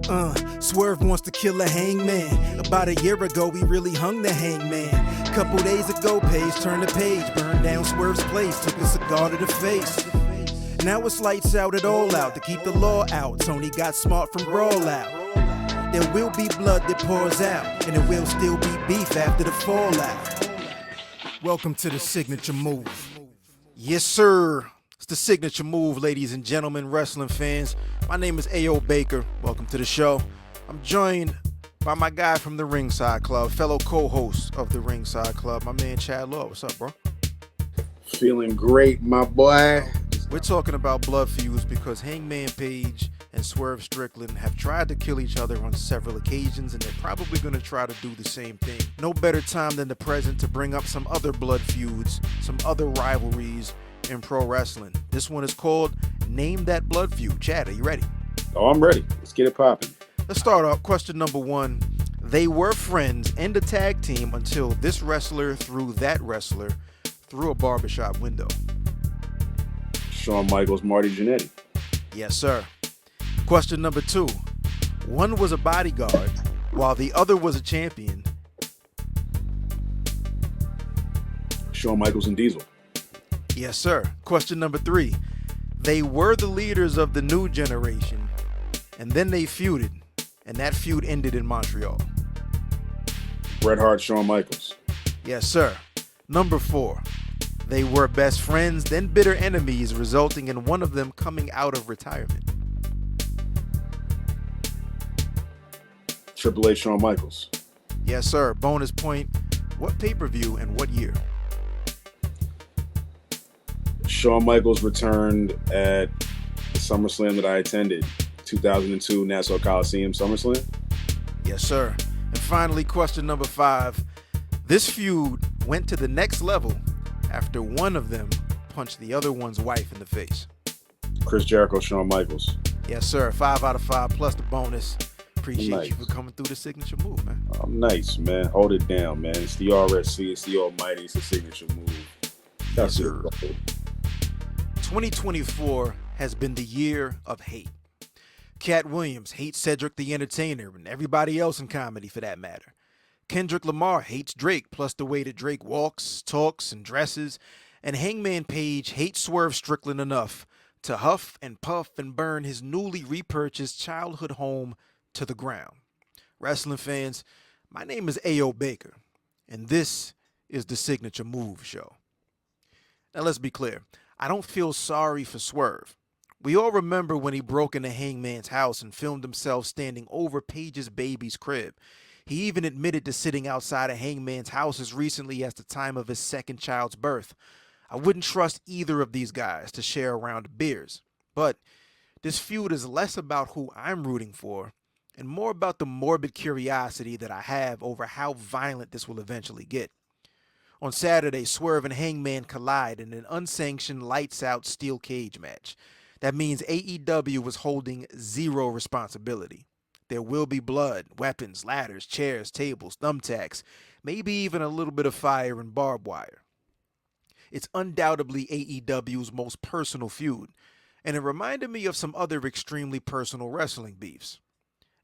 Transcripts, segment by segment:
Swerve wants to kill a hangman. About a year ago, we really hung the hangman. Couple days ago, Page turned the page, burned down Swerve's place, took a cigar to the face. Now it's lights out at All Out to keep the law out. Tony got smart from Brawl Out. There will be blood that pours out, and there will still be beef after the fallout. Welcome to the signature move. Yes, sir. It's the signature move, ladies and gentlemen, wrestling fans. My name is A.O. Baker. Welcome to the show. I'm joined by my guy from the Ringside Club, fellow co-host of the Ringside Club, my man Chad Law. What's up, bro? Feeling great, my boy. We're talking about blood feuds because Hangman Page and Swerve Strickland have tried to kill each other on several occasions, and they're probably going to try to do the same thing. No better time than the present to bring up some other blood feuds, some other rivalries in pro wrestling. This one is called Name That Blood Feud. Chad, are you ready? Oh, I'm ready. Let's get it popping. Let's start off. Question number one. They were friends and a tag team until this wrestler threw that wrestler through a barbershop window. Shawn Michaels, Marty Jannetty. Yes, sir. Question number two. One was a bodyguard while the other was a champion. Shawn Michaels and Diesel. Yes, sir. Question number three. They were the leaders of the new generation, and then they feuded, and that feud ended in Montreal. Bret Hart, Shawn Michaels. Yes, sir. Number four. They were best friends, then bitter enemies, resulting in one of them coming out of retirement. Triple H, Shawn Michaels. Yes, sir. Bonus point. What pay-per-view and what year? Shawn Michaels returned at the SummerSlam that I attended, 2002 Nassau Coliseum SummerSlam. Yes, sir. And finally, question number five. This feud went to the next level after one of them punched the other one's wife in the face. Chris Jericho, Shawn Michaels. Yes, sir. 5 out of 5 plus the bonus. Appreciate Nice. you for coming through the signature move, man. I'm nice, man. Hold it down, man. It's the RSC. It's the Almighty. It's the signature move. That's Yes, it. sir. 2024 has been the year of hate. Katt Williams hates Cedric the Entertainer and everybody else in comedy for that matter. Kendrick Lamar hates Drake, plus the way that Drake walks, talks, and dresses. And Hangman Page hates Swerve Strickland enough to huff and puff and burn his newly repurchased childhood home to the ground. Wrestling fans, my name is A.O. Baker, and this is the Signature Move Show. Now let's be clear. I don't feel sorry for Swerve. We all remember when he broke into Hangman's house and filmed himself standing over Page's baby's crib. He even admitted to sitting outside of Hangman's house as recently as the time of his second child's birth. I wouldn't trust either of these guys to share a round of beers. But this feud is less about who I'm rooting for and more about the morbid curiosity that I have over how violent this will eventually get. On Saturday, Swerve and Hangman collide in an unsanctioned lights-out steel cage match. That means AEW was holding zero responsibility. There will be blood, weapons, ladders, chairs, tables, thumbtacks, maybe even a little bit of fire and barbed wire. It's undoubtedly AEW's most personal feud, and it reminded me of some other extremely personal wrestling beefs.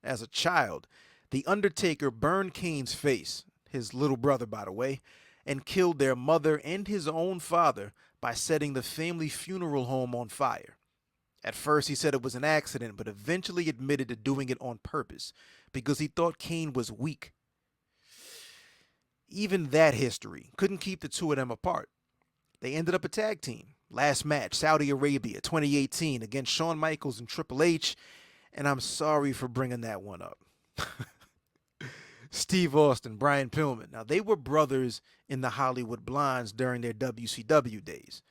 As a child, The Undertaker burned Kane's face, his little brother by the way, and killed their mother and his own father by setting the family funeral home on fire. At first, he said it was an accident, but eventually admitted to doing it on purpose because he thought Kane was weak. Even that history couldn't keep the two of them apart. They ended up a tag team. Last match, Saudi Arabia, 2018, against Shawn Michaels and Triple H, and I'm sorry for bringing that one up. Steve Austin, Brian Pillman. Now, they were brothers in the Hollywood Blondes during their WCW days.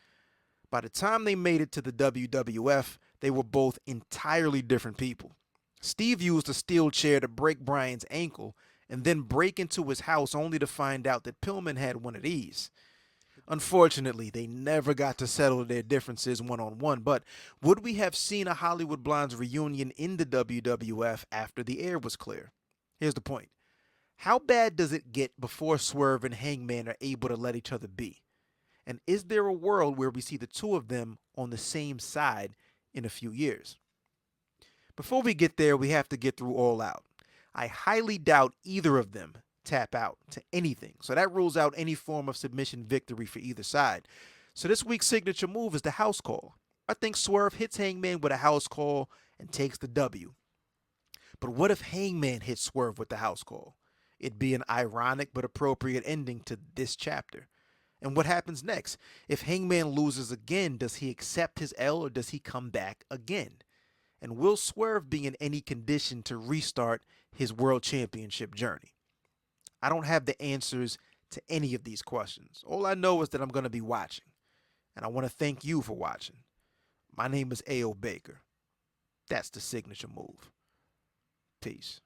By the time they made it to the WWF, they were both entirely different people. Steve used a steel chair to break Brian's ankle and then break into his house only to find out that Pillman had one of these. Unfortunately, they never got to settle their differences one-on-one, but would we have seen a Hollywood Blondes reunion in the WWF after the air was clear? Here's the point. How bad does it get before Swerve and Hangman are able to let each other be? And is there a world where we see the two of them on the same side in a few years? Before we get there, we have to get through All Out. I highly doubt either of them tap out to anything, so that rules out any form of submission victory for either side. So this week's signature move is the house call. I think Swerve hits Hangman with a house call and takes the W. But what if Hangman hits Swerve with the house call? It'd be an ironic but appropriate ending to this chapter. And what happens next? If Hangman loses again, does he accept his L or does he come back again? And will Swerve be in any condition to restart his world championship journey? I don't have the answers to any of these questions. All I know is that I'm going to be watching. And I want to thank you for watching. My name is A.O. Baker. That's the signature move. Peace.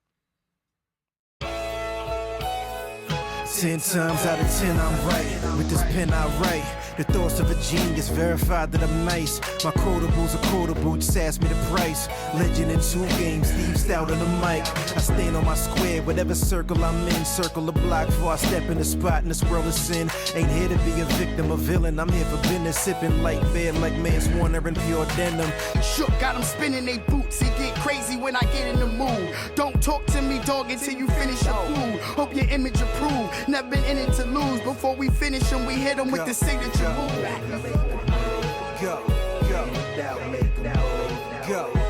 10 times out of 10 I'm right. With this pen I write the thoughts of a genius, verified that I'm nice. My quotables are quotable, just ask me the price. Legend in 2 games, Steve Stout on the mic. I stand on my square, whatever circle I'm in. Circle the block before I step in the spot in this world of sin. Ain't here to be a victim, a villain. I'm here for business, sipping light beer like Mance Warner and pure denim. Shook, got them spinning they boots. It get crazy when I get in the mood. Don't talk to me, dog, until you finish your food. Hope your image approved. Never been in it to lose. Before we finish them, we hit them with the signature move. Go, go, go.